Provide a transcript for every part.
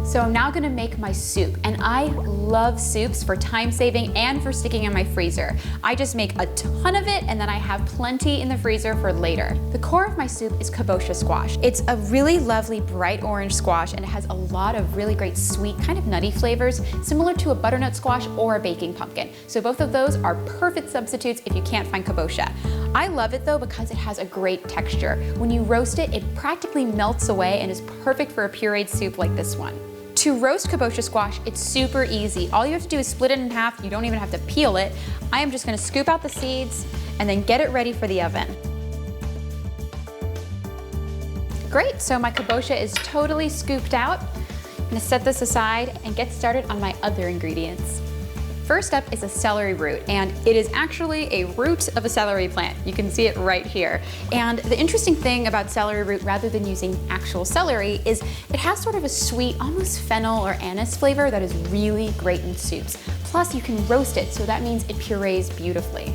So I'm now gonna make my soup, and I love soups for time saving and for sticking in my freezer. I just make a ton of it, and then I have plenty in the freezer for later. The core of my soup is Kabocha squash. It's a really lovely bright orange squash, and it has a lot of really great sweet, kind of nutty flavors, similar to a butternut squash or a baking pumpkin. So both of those are perfect substitutes if you can't find Kabocha. I love it though because it has a great texture. When you roast it, it practically melts away and is perfect for a pureed soup like this one. To roast Kabocha squash, it's super easy. All you have to do is split it in half. You don't even have to peel it. I am just gonna scoop out the seeds and then get it ready for the oven. Great, so my Kabocha is totally scooped out. I'm gonna set this aside and get started on my other ingredients. First up is a celery root, and it is actually a root of a celery plant. You can see it right here. And the interesting thing about celery root, rather than using actual celery, is it has sort of a sweet, almost fennel or anise flavor that is really great in soups. Plus, you can roast it, so that means it purees beautifully.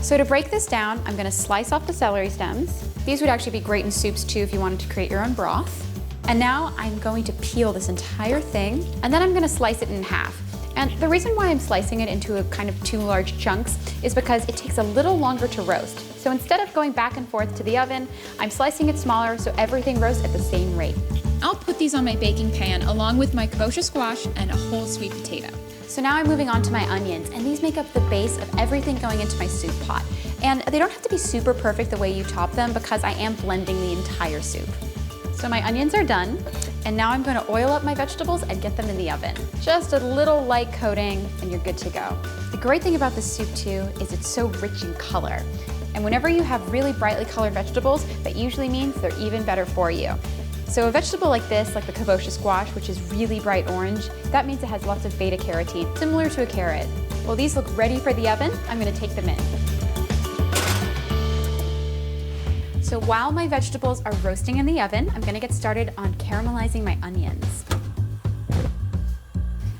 So to break this down, I'm gonna slice off the celery stems. These would actually be great in soups too if you wanted to create your own broth. And now I'm going to peel this entire thing, and then I'm gonna slice it in half. And the reason why I'm slicing it into a kind of 2 large chunks is because it takes a little longer to roast. So instead of going back and forth to the oven, I'm slicing it smaller so everything roasts at the same rate. I'll put these on my baking pan along with my Kabocha squash and a whole sweet potato. So now I'm moving on to my onions, and these make up the base of everything going into my soup pot. And they don't have to be super perfect the way you top them because I am blending the entire soup. So my onions are done, and now I'm gonna oil up my vegetables and get them in the oven. Just a little light coating and you're good to go. The great thing about this soup too is it's so rich in color. And whenever you have really brightly colored vegetables, that usually means they're even better for you. So a vegetable like this, like the Kabocha squash, which is really bright orange, that means it has lots of beta-carotene, similar to a carrot. Well, these look ready for the oven. I'm gonna take them in. So while my vegetables are roasting in the oven, I'm gonna get started on caramelizing my onions.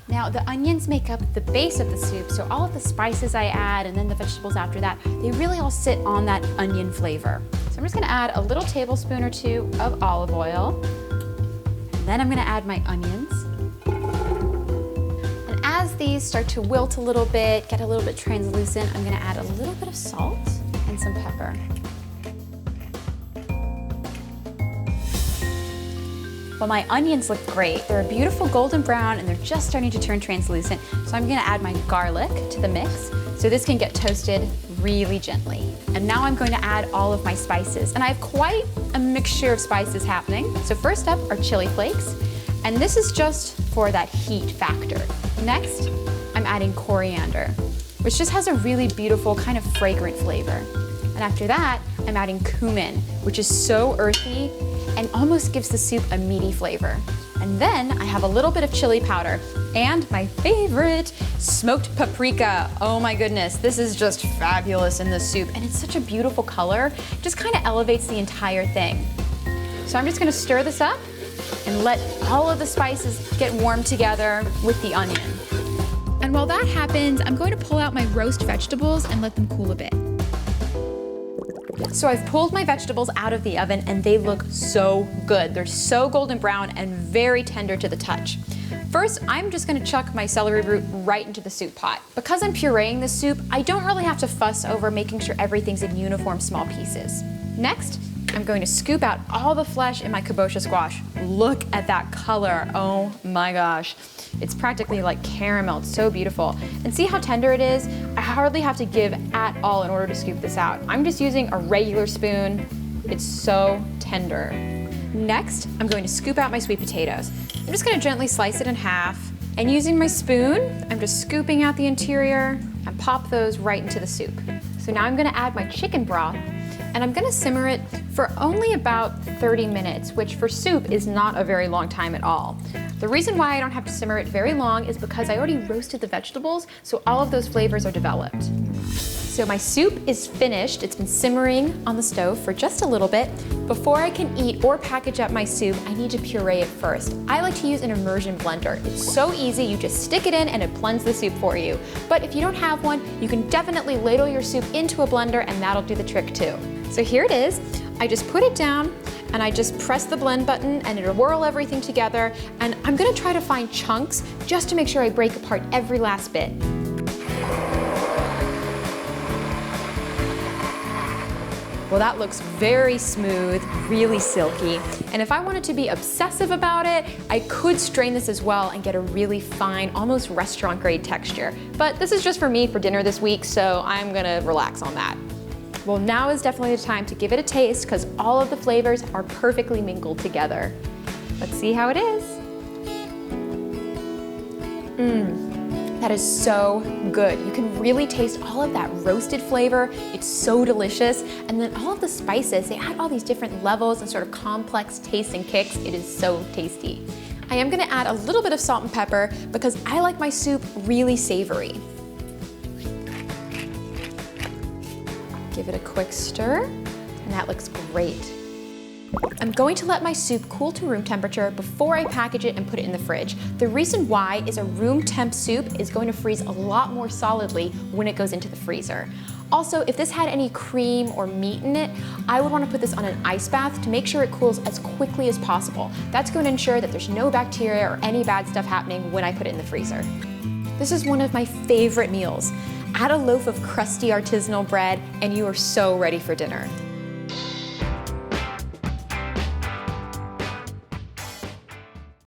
Now the onions make up the base of the soup, so all of the spices I add and then the vegetables after that, they really all sit on that onion flavor. So I'm just gonna add a little tablespoon or 2 of olive oil. And then I'm gonna add my onions. And as these start to wilt a little bit, get a little bit translucent, I'm gonna add a little bit of salt and some pepper. Well, my onions look great. They're a beautiful golden brown and they're just starting to turn translucent. So I'm gonna add my garlic to the mix so this can get toasted really gently. And now I'm going to add all of my spices. And I have quite a mixture of spices happening. So first up are chili flakes. And this is just for that heat factor. Next, I'm adding coriander, which just has a really beautiful kind of fragrant flavor. And after that, I'm adding cumin, which is so earthy and almost gives the soup a meaty flavor. And then I have a little bit of chili powder and my favorite, smoked paprika. Oh my goodness, this is just fabulous in this soup, and it's such a beautiful color. It just kind of elevates the entire thing. So I'm just gonna stir this up and let all of the spices get warmed together with the onion. And while that happens, I'm going to pull out my roast vegetables and let them cool a bit. So I've pulled my vegetables out of the oven and they look so good. They're so golden brown and very tender to the touch. First, I'm just gonna chuck my celery root right into the soup pot. Because I'm pureeing the soup, I don't really have to fuss over making sure everything's in uniform small pieces. Next, I'm going to scoop out all the flesh in my Kabocha squash. Look at that color, oh my gosh. It's practically like caramel, it's so beautiful. And see how tender it is? I hardly have to give at all in order to scoop this out. I'm just using a regular spoon. It's so tender. Next, I'm going to scoop out my sweet potatoes. I'm just gonna gently slice it in half. And using my spoon, I'm just scooping out the interior and pop those right into the soup. So now I'm gonna add my chicken broth, and I'm gonna simmer it for only about 30 minutes, which for soup is not a very long time at all. The reason why I don't have to simmer it very long is because I already roasted the vegetables, so all of those flavors are developed. So my soup is finished. It's been simmering on the stove for just a little bit. Before I can eat or package up my soup, I need to puree it first. I like to use an Immersion blender. It's so easy, you just stick it in and it blends the soup for you. But if you don't have one, you can definitely ladle your soup into a blender and that'll do the trick too. So here it is. I just put it down and I just press the blend button and it'll whirl everything together. And I'm gonna try to find chunks just to make sure I break apart every last bit. Well, that looks very smooth, really silky. And if I wanted to be obsessive about it, I could strain this as well and get a really fine, almost restaurant grade texture. But this is just for me for dinner this week, so I'm gonna relax on that. Well, now is definitely the time to give it a taste because all of the flavors are perfectly mingled together. Let's see how it is. That is so good. You can really taste all of that roasted flavor. It's so delicious. And then all of the spices, they add all these different levels and sort of complex tastes and kicks. It is so tasty. I am gonna add a little bit of salt and pepper because I like my soup really savory. Give it a quick stir, and that looks great. I'm going to let my soup cool to room temperature before I package it and put it in the fridge. The reason why is a room temp soup is going to freeze a lot more solidly when it goes into the freezer. Also, if this had any cream or meat in it, I would want to put this on an ice bath to make sure it cools as quickly as possible. That's going to ensure that there's no bacteria or any bad stuff happening when I put it in the freezer. This is one of my favorite meals. Add a loaf of crusty artisanal bread and you are so ready for dinner.